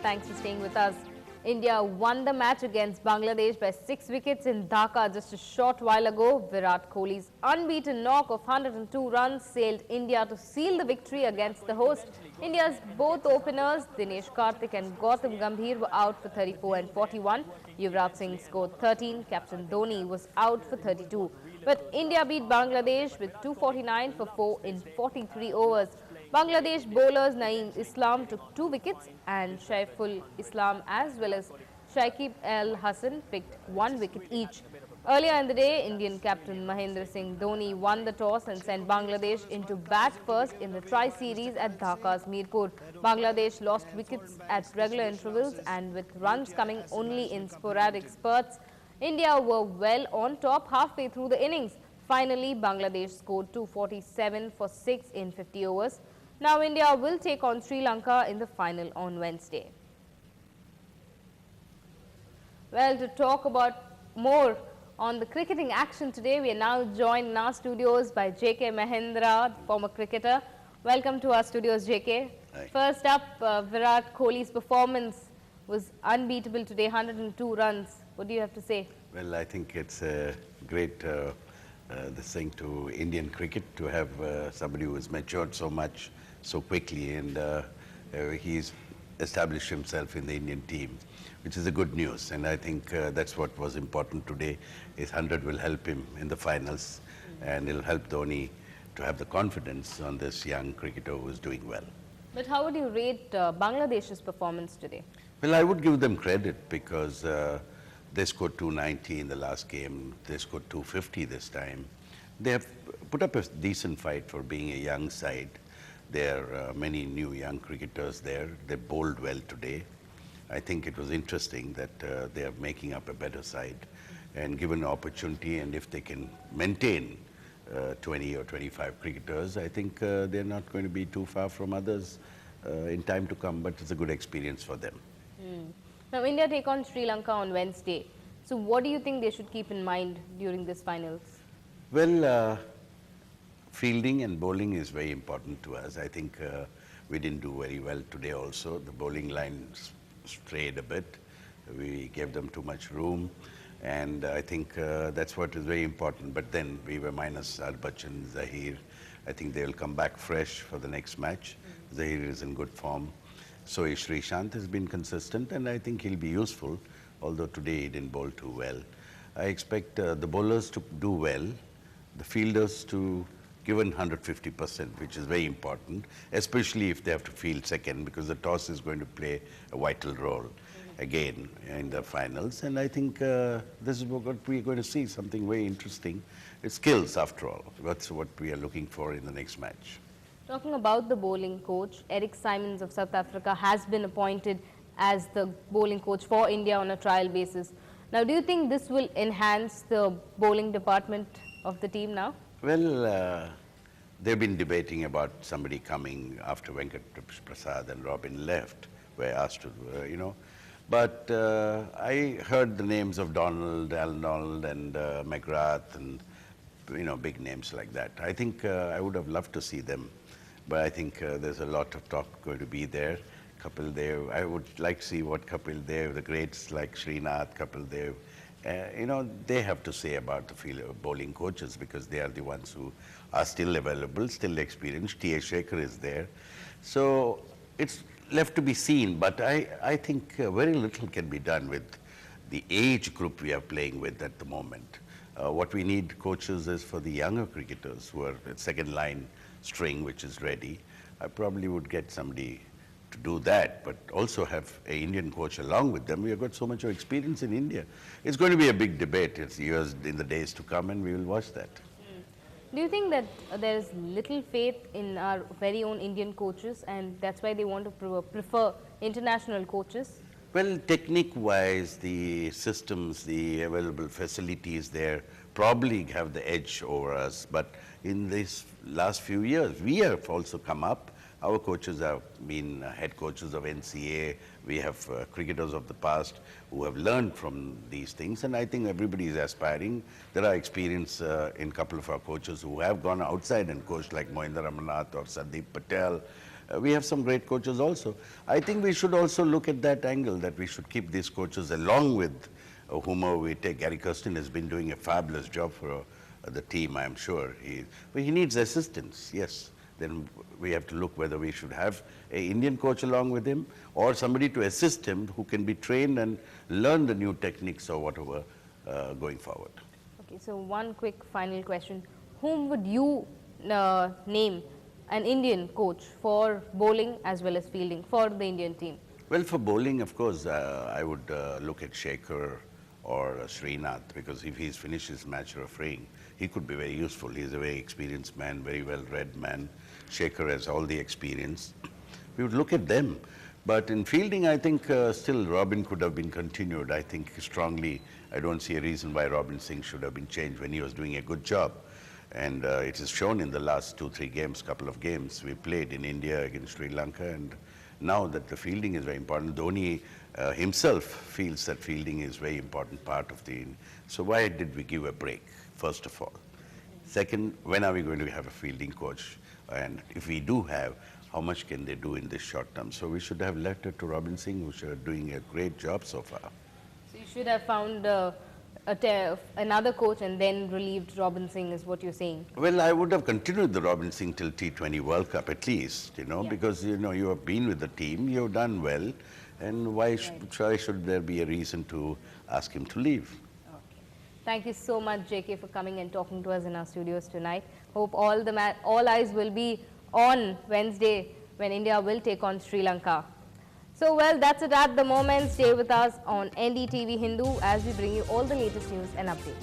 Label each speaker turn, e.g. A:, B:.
A: Thanks for staying with us. India won the match against Bangladesh by 6 wickets in Dhaka just a short while ago. Virat Kohli's unbeaten knock of 102 runs sailed India to seal the victory against the host. India's both openers, Dinesh Karthik and Gautam Gambhir, were out for 34 and 41. Yuvraj Singh scored 13. Captain Dhoni was out for 32. But India beat Bangladesh with 249 for 4 in 43 overs. Bangladesh bowlers Naeem Islam took 2 wickets and Shaiful Islam as well as Shakib Al Hassan picked 1 wicket each. Earlier in the day, Indian captain Mahendra Singh Dhoni won the toss and sent Bangladesh into bat first in the tri-series at Dhaka's Mirpur. Bangladesh lost wickets at regular intervals and with runs coming only in sporadic spurts. India were well on top halfway through the innings. Finally, Bangladesh scored 247 for 6 in 50 overs. Now, India will take on Sri Lanka in the final on Wednesday. Well, to talk about more on the cricketing action today, we are now joined in our studios by J.K. Mahendra, former cricketer. Welcome to our studios, J.K.
B: Hi.
A: First up, Virat Kohli's performance was unbeatable today, 102 runs. What do you have to say?
B: Well, I think it's a great this thing to Indian cricket to have somebody who has matured so much so quickly, and he's established himself in the Indian team, which is a good news. And I think that's what was important today. His 100 will help him in the finals, and it'll help Dhoni to have the confidence on this young cricketer who is doing well.
A: But how would you rate Bangladesh's performance today?
B: Well, I would give them credit because they scored 290 in the last game. They scored 250 this time. They have put up a decent fight for being a young side. There are many new young cricketers there. They bowled well today. I think it was interesting that they are making up a better side and given an opportunity, and if they can maintain 20 or 25 cricketers, I think they're not going to be too far from others in time to come, but it's a good experience for them.
A: Now, India take on Sri Lanka on Wednesday. So, what do you think they should keep in mind during this finals?
B: Well, fielding and bowling is very important to us. I think we didn't do very well today also. The bowling line strayed a bit. We gave them too much room. And I think that's what is very important. But then we were minus Harbhajan, Zahir. I think they will come back fresh for the next match. Zahir is in good form. So Srishant has been consistent, and I think he'll be useful, although today he didn't bowl too well. I expect the bowlers to do well, the fielders to give 150%, which is very important, especially if they have to field second, because the toss is going to play a vital role again in the finals. And I think this is what we're going to see, something very interesting. It's skills, after all. That's what we are looking for in the next match.
A: Talking about the bowling coach, Eric Simons of South Africa has been appointed as the bowling coach for India on a trial basis. Now, do you think this will enhance the bowling department of the team now?
B: Well, they've been debating about somebody coming after Venkat Prasad and Robin left, were asked to, But I heard the names of Donald, Arnold and McGrath and, big names like that. I think I would have loved to see them. But I think there's a lot of talk going to be there. Kapil Dev, I would like to see what Kapil Dev, the greats like Srinath, Kapil Dev, they have to say about the bowling coaches, because they are the ones who are still available, still experienced. T.A. Shekhar is there. So it's left to be seen, but I think very little can be done with the age group we are playing with at the moment. What we need coaches is for the younger cricketers who are at second line string, which is ready. I probably would get somebody to do that, but also have an Indian coach along with them. We have got so much experience in India. It's going to be a big debate. It's years in the days to come, and we will watch that.
A: Do you think that there is little faith in our very own Indian coaches, and that's why they want to prefer international coaches?
B: Well, technique-wise, the systems, the available facilities there probably have the edge over us. But in these last few years, we have also come up. Our coaches have been head coaches of NCA. We have cricketers of the past who have learned from these things, and I think everybody is aspiring. There are experience in a couple of our coaches who have gone outside and coached, like Mohinder Ramanath or Sandeep Patel. We have some great coaches also. I think we should also look at that angle, that we should keep these coaches along with whomever we take. Gary Kirsten has been doing a fabulous job for the team, I am sure. But he needs assistance, yes. Then we have to look whether we should have an Indian coach along with him or somebody to assist him who can be trained and learn the new techniques or whatever going forward.
A: Okay, so one quick final question. Whom would you name an Indian coach for bowling as well as fielding for the Indian team?
B: Well, for bowling, of course, I would look at Shekhar or Srinath, because if he's finished his match refereeing, he could be very useful. He's a very experienced man, very well-read man. Shekhar has all the experience. We would look at them. But in fielding, I think still Robin could have been continued. I think strongly, I don't see a reason why Robin Singh should have been changed when he was doing a good job. And it is shown in the last 2-3 games, couple of games we played in India against Sri Lanka, and now that the fielding is very important. Dhoni himself feels that fielding is a very important part of the... So why did we give a break, first of all? Second, when are we going to have a fielding coach? And if we do have, how much can they do in this short term? So we should have left it to Robin Singh, who's doing a great job so far.
A: So you should have found another coach and then relieved Robin Singh, is what you're saying?
B: Well, I would have continued the Robin Singh till T20 World Cup at least, because, you have been with the team, you've done well, and why should there be a reason to ask him to leave?
A: Okay. Thank you so much, JK, for coming and talking to us in our studios tonight. Hope all eyes will be on Wednesday when India will take on Sri Lanka. So, well, that's it at the moment. Stay with us on NDTV Hindu as we bring you all the latest news and updates.